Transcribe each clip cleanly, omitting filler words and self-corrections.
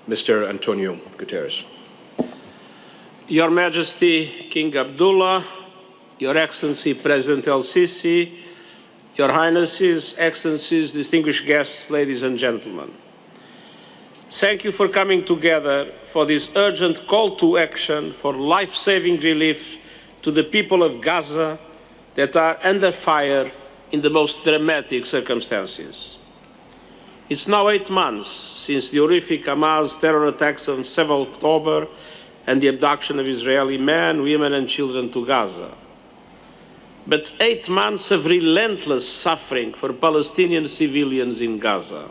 Mr. António Guterres. Your Majesty, King Abdullah, Your Excellency President El-Sisi, Your Highnesses, Excellencies, distinguished guests, ladies and gentlemen. Thank you for coming together for this urgent call to action for life-saving relief to the people of Gaza that are under fire in the most dramatic circumstances. It's now 8 months since the horrific Hamas terror attacks on 7 October and the abduction of Israeli men, women and children to Gaza. But 8 months of relentless suffering for Palestinian civilians in Gaza.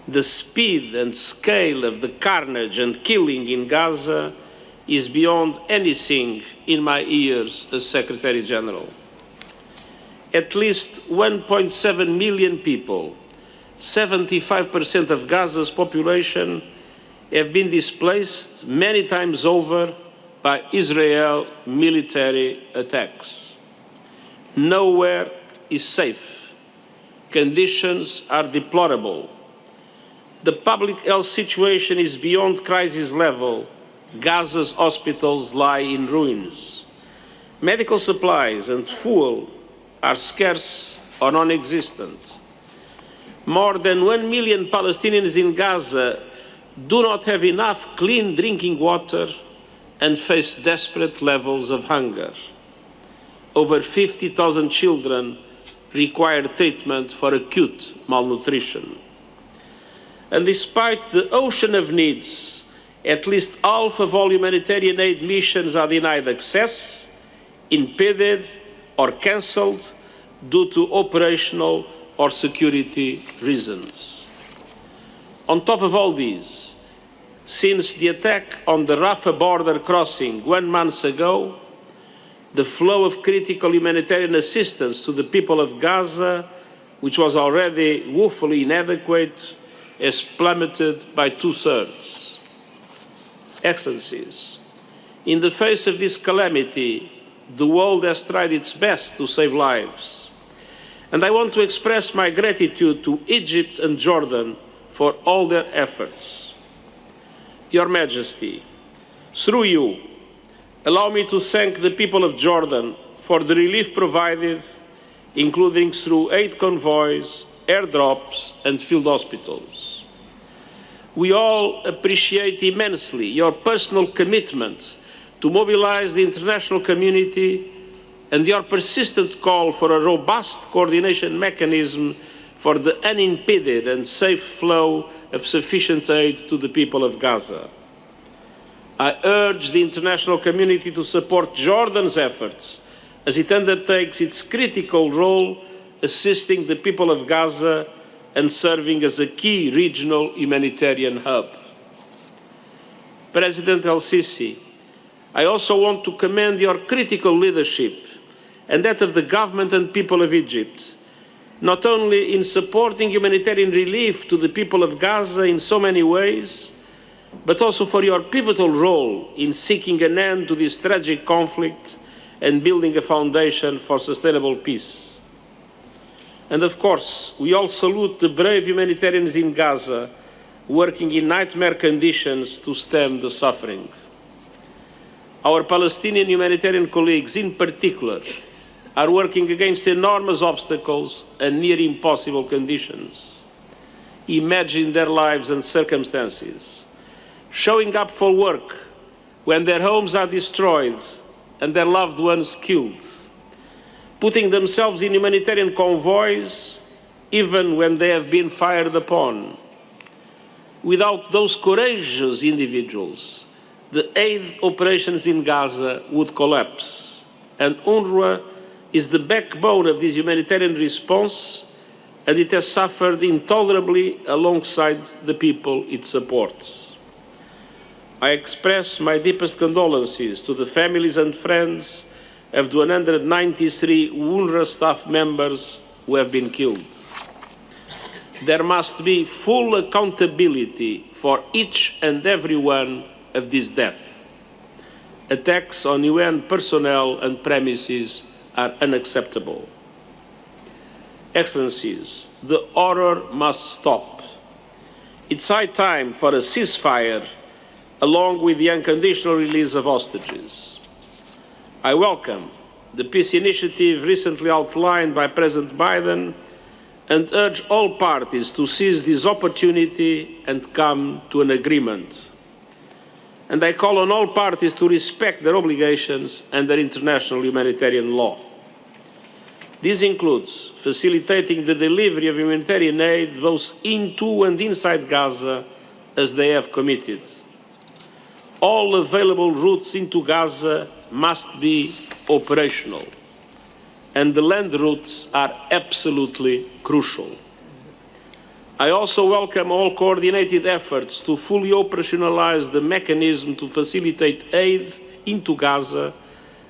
The speed and scale of the carnage and killing in Gaza is beyond anything in my ears as Secretary-General. At least 1.7 million people, 75% of Gaza's population, have been displaced many times over by Israel military attacks. Nowhere is safe. Conditions are deplorable. The public health situation is beyond crisis level. Gaza's hospitals lie in ruins. Medical supplies and fuel are scarce or non-existent. More than 1 million Palestinians in Gaza do not have enough clean drinking water and face desperate levels of hunger. Over 50,000 children require treatment for acute malnutrition. And despite the ocean of needs, at least half of all humanitarian aid missions are denied access, impeded or cancelled due to operational or security reasons. On top of all these, since the attack on the Rafah border crossing 1 month ago, the flow of critical humanitarian assistance to the people of Gaza, which was already woefully inadequate, has plummeted by 2/3. Excellencies, in the face of this calamity, the world has tried its best to save lives. And I want to express my gratitude to Egypt and Jordan for all their efforts. Your Majesty, through you, allow me to thank the people of Jordan for the relief provided, including through aid convoys, airdrops, and field hospitals. We all appreciate immensely your personal commitment to mobilize the international community and your persistent call for a robust coordination mechanism for the unimpeded and safe flow of sufficient aid to the people of Gaza. I urge the international community to support Jordan's efforts as it undertakes its critical role assisting the people of Gaza and serving as a key regional humanitarian hub. President El-Sisi, I also want to commend your critical leadership and that of the government and people of Egypt, not only in supporting humanitarian relief to the people of Gaza in so many ways, but also for your pivotal role in seeking an end to this tragic conflict and building a foundation for sustainable peace. And of course, we all salute the brave humanitarians in Gaza working in nightmare conditions to stem the suffering. Our Palestinian humanitarian colleagues in particular are working against enormous obstacles and near impossible conditions. Imagine their lives and circumstances, showing up for work when their homes are destroyed and their loved ones killed, putting themselves in humanitarian convoys even when they have been fired upon. Without those courageous individuals, the aid operations in Gaza would collapse, and UNRWA is the backbone of this humanitarian response, and it has suffered intolerably alongside the people it supports. I express my deepest condolences to the families and friends of the 193 UNRWA staff members who have been killed. There must be full accountability for each and every one of these deaths. Attacks on UN personnel and premises are unacceptable. Excellencies, the horror must stop. It's high time for a ceasefire, along with the unconditional release of hostages. I welcome the peace initiative recently outlined by President Biden and urge all parties to seize this opportunity and come to an agreement. And I call on all parties to respect their obligations under international humanitarian law. This includes facilitating the delivery of humanitarian aid both into and inside Gaza, as they have committed. All available routes into Gaza must be operational, and the land routes are absolutely crucial. I also welcome all coordinated efforts to fully operationalize the mechanism to facilitate aid into Gaza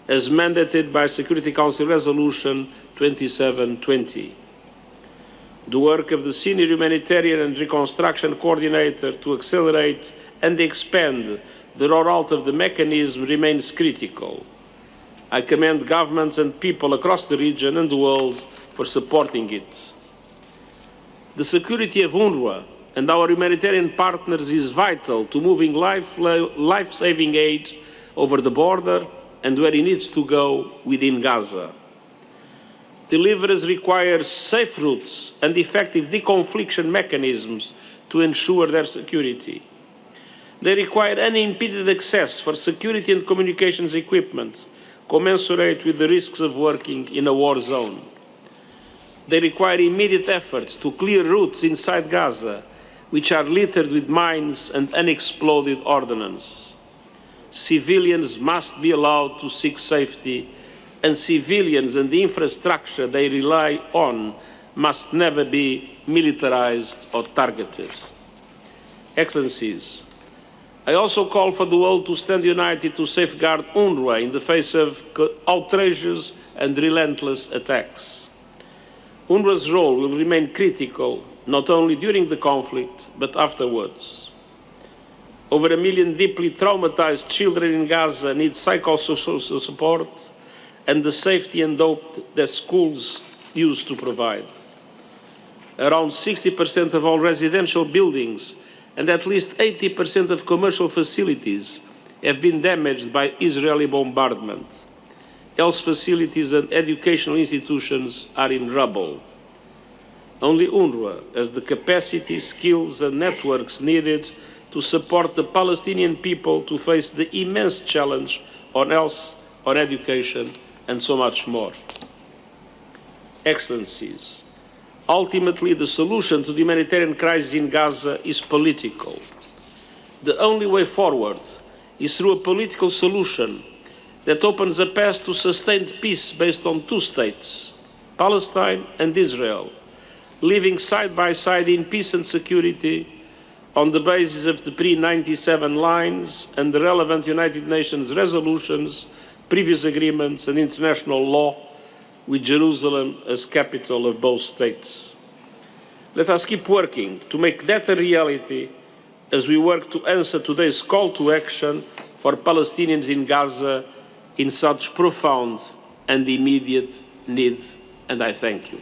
as mandated by Security Council Resolution 2720. The work of the Senior Humanitarian and Reconstruction Coordinator to accelerate and expand the rollout of the mechanism remains critical. I commend governments and people across the region and the world for supporting it. The security of UNRWA and our humanitarian partners is vital to moving life-saving aid over the border and where it needs to go within Gaza. Deliverers require safe routes and effective deconfliction mechanisms to ensure their security. They require unimpeded access for security and communications equipment, commensurate with the risks of working in a war zone. They require immediate efforts to clear routes inside Gaza, which are littered with mines and unexploded ordnance. Civilians must be allowed to seek safety, and civilians and the infrastructure they rely on must never be militarized or targeted. Excellencies, I also call for the world to stand united to safeguard UNRWA in the face of outrageous and relentless attacks. UNRWA's role will remain critical not only during the conflict, but afterwards. Over 1 million deeply traumatized children in Gaza need psychosocial support and the safety and hope that schools used to provide. Around 60% of all residential buildings and at least 80% of commercial facilities have been damaged by Israeli bombardment. Health facilities and educational institutions are in rubble. Only UNRWA has the capacity, skills and networks needed to support the Palestinian people to face the immense challenge on health, on education, and so much more. Excellencies, ultimately the solution to the humanitarian crisis in Gaza is political. The only way forward is through a political solution that opens a path to sustained peace based on two states, Palestine and Israel, living side by side in peace and security on the basis of the pre-97 lines and the relevant United Nations resolutions, previous agreements and international law, with Jerusalem as capital of both states. Let us keep working to make that a reality as we work to answer today's call to action for Palestinians in Gaza in such profound and immediate need, and I thank you.